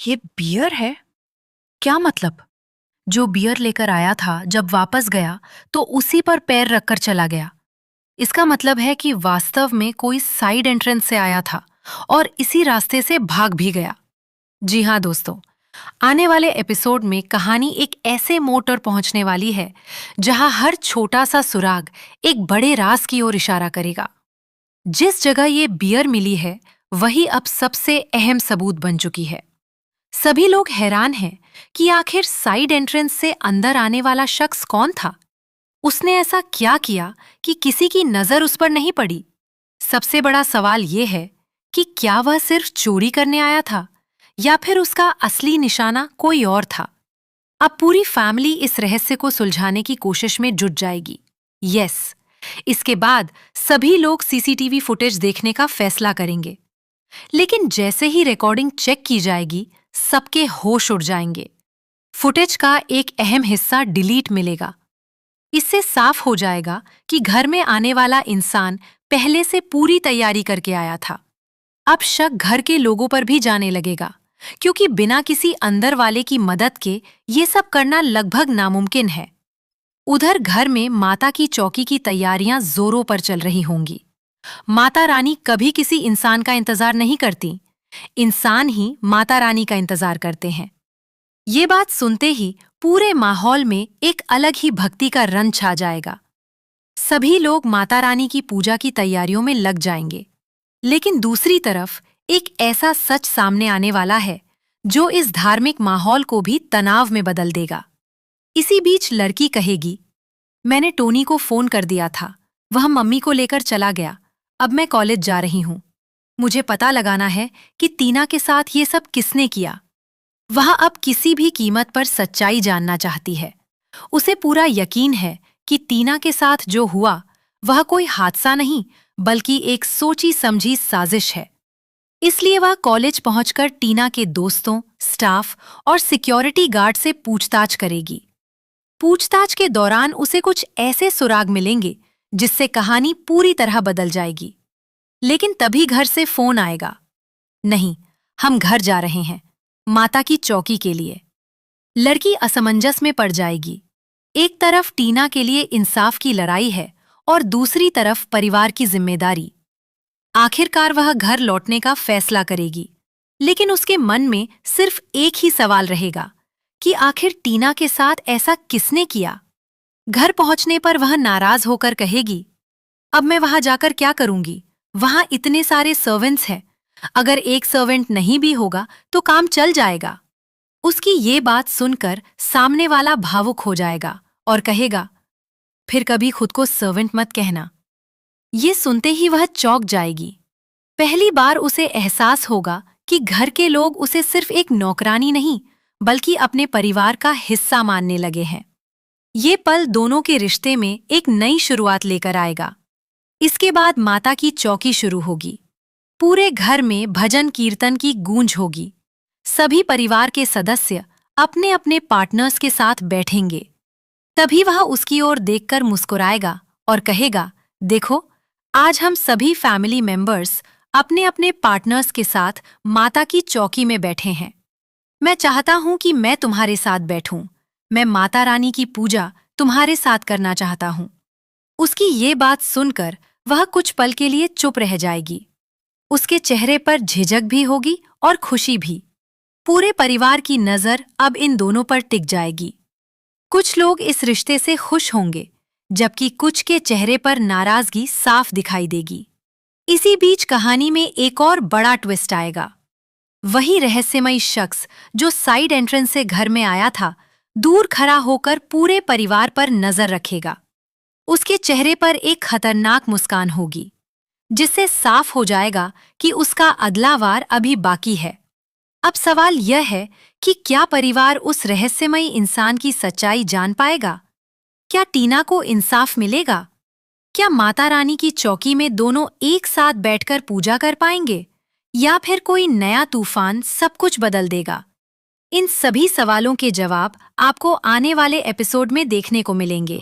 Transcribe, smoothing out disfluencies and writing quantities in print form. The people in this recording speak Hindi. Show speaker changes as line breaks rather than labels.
ये बियर है? क्या मतलब? जो बियर लेकर आया था जब वापस गया तो उसी पर पैर रखकर चला गया। इसका मतलब है कि वास्तव में कोई साइड एंट्रेंस से आया था और इसी रास्ते से भाग भी गया। जी हाँ दोस्तों, आने वाले एपिसोड में कहानी एक ऐसे मोड़ पर पहुंचने वाली है जहां हर छोटा सा सुराग एक बड़े राज की ओर इशारा करेगा। जिस जगह ये बियर मिली है वही अब सबसे अहम सबूत बन चुकी है। सभी लोग हैरान हैं कि आखिर साइड एंट्रेंस से अंदर आने वाला शख्स कौन था। उसने ऐसा क्या किया कि किसी की नजर उस पर नहीं पड़ी। सबसे बड़ा सवाल ये है कि क्या वह सिर्फ चोरी करने आया था या फिर उसका असली निशाना कोई और था। अब पूरी फैमिली इस रहस्य को सुलझाने की कोशिश में जुट जाएगी। यस, इसके बाद सभी लोग सीसीटीवी फुटेज देखने का फैसला करेंगे। लेकिन जैसे ही रिकॉर्डिंग चेक की जाएगी सबके होश उड़ जाएंगे। फुटेज का एक अहम हिस्सा डिलीट मिलेगा। इससे साफ हो जाएगा कि घर में आने वाला इंसान पहले से पूरी तैयारी करके आया था। अब शक घर के लोगों पर भी जाने लगेगा, क्योंकि बिना किसी अंदर वाले की मदद के ये सब करना लगभग नामुमकिन है। उधर घर में माता की चौकी की तैयारियां जोरों पर चल रही होंगी। माता रानी कभी किसी इंसान का इंतजार नहीं करती, इंसान ही माता रानी का इंतजार करते हैं। ये बात सुनते ही पूरे माहौल में एक अलग ही भक्ति का रंग छा जाएगा। सभी लोग माता रानी की पूजा की तैयारियों में लग जाएंगे। लेकिन दूसरी तरफ एक ऐसा सच सामने आने वाला है जो इस धार्मिक माहौल को भी तनाव में बदल देगा। इसी बीच लड़की कहेगी, मैंने टोनी को फोन कर दिया था, वह मम्मी को लेकर चला गया। अब मैं कॉलेज जा रही हूँ। मुझे पता लगाना है कि टीना के साथ ये सब किसने किया। वह अब किसी भी कीमत पर सच्चाई जानना चाहती है। उसे पूरा यकीन है कि टीना के साथ जो हुआ वह कोई हादसा नहीं बल्कि एक सोची समझी साजिश है। इसलिए वह कॉलेज पहुंचकर टीना के दोस्तों, स्टाफ और सिक्योरिटी गार्ड से पूछताछ करेगी। पूछताछ के दौरान उसे कुछ ऐसे सुराग मिलेंगे जिससे कहानी पूरी तरह बदल जाएगी। लेकिन तभी घर से फोन आएगा, नहीं, हम घर जा रहे हैं, माता की चौकी के लिए। लड़की असमंजस में पड़ जाएगी। एक तरफ टीना के लिए इंसाफ की लड़ाई है और दूसरी तरफ परिवार की जिम्मेदारी। आखिरकार वह घर लौटने का फैसला करेगी, लेकिन उसके मन में सिर्फ एक ही सवाल रहेगा कि आखिर टीना के साथ ऐसा किसने किया। घर पहुंचने पर वह नाराज होकर कहेगी, अब मैं वहां जाकर क्या करूंगी, वहां इतने सारे सर्वेंट्स हैं, अगर एक सर्वेंट नहीं भी होगा तो काम चल जाएगा। उसकी ये बात सुनकर सामने वाला भावुक हो जाएगा और कहेगा, फिर कभी खुद को सर्वेंट मत कहना। ये सुनते ही वह चौंक जाएगी। पहली बार उसे एहसास होगा कि घर के लोग उसे सिर्फ एक नौकरानी नहीं बल्कि अपने परिवार का हिस्सा मानने लगे हैं। ये पल दोनों के रिश्ते में एक नई शुरुआत लेकर आएगा। इसके बाद माता की चौकी शुरू होगी। पूरे घर में भजन कीर्तन की गूंज होगी। सभी परिवार के सदस्य अपने अपने पार्टनर्स के साथ बैठेंगे। तभी वह उसकी ओर देखकर मुस्कुराएगा और कहेगा, देखो, आज हम सभी फैमिली मेंबर्स अपने अपने पार्टनर्स के साथ माता की चौकी में बैठे हैं। मैं चाहता हूं कि मैं तुम्हारे साथ बैठूं। मैं माता रानी की पूजा तुम्हारे साथ करना चाहता हूं। उसकी ये बात सुनकर वह कुछ पल के लिए चुप रह जाएगी। उसके चेहरे पर झिझक भी होगी और खुशी भी। पूरे परिवार की नजर अब इन दोनों पर टिक जाएगी। कुछ लोग इस रिश्ते से खुश होंगे, जबकि कुछ के चेहरे पर नाराजगी साफ दिखाई देगी। इसी बीच कहानी में एक और बड़ा ट्विस्ट आएगा। वही रहस्यमयी शख्स जो साइड एंट्रेंस से घर में आया था, दूर खड़ा होकर पूरे परिवार पर नजर रखेगा। उसके चेहरे पर एक खतरनाक मुस्कान होगी, जिससे साफ हो जाएगा कि उसका अगला वार अभी बाकी है। अब सवाल यह है कि क्या परिवार उस रहस्यमयी इंसान की सच्चाई जान पाएगा? क्या टीना को इंसाफ मिलेगा? क्या माता रानी की चौकी में दोनों एक साथ बैठकर पूजा कर पाएंगे? या फिर कोई नया तूफान सब कुछ बदल देगा? इन सभी सवालों के जवाब आपको आने वाले एपिसोड में देखने को मिलेंगे।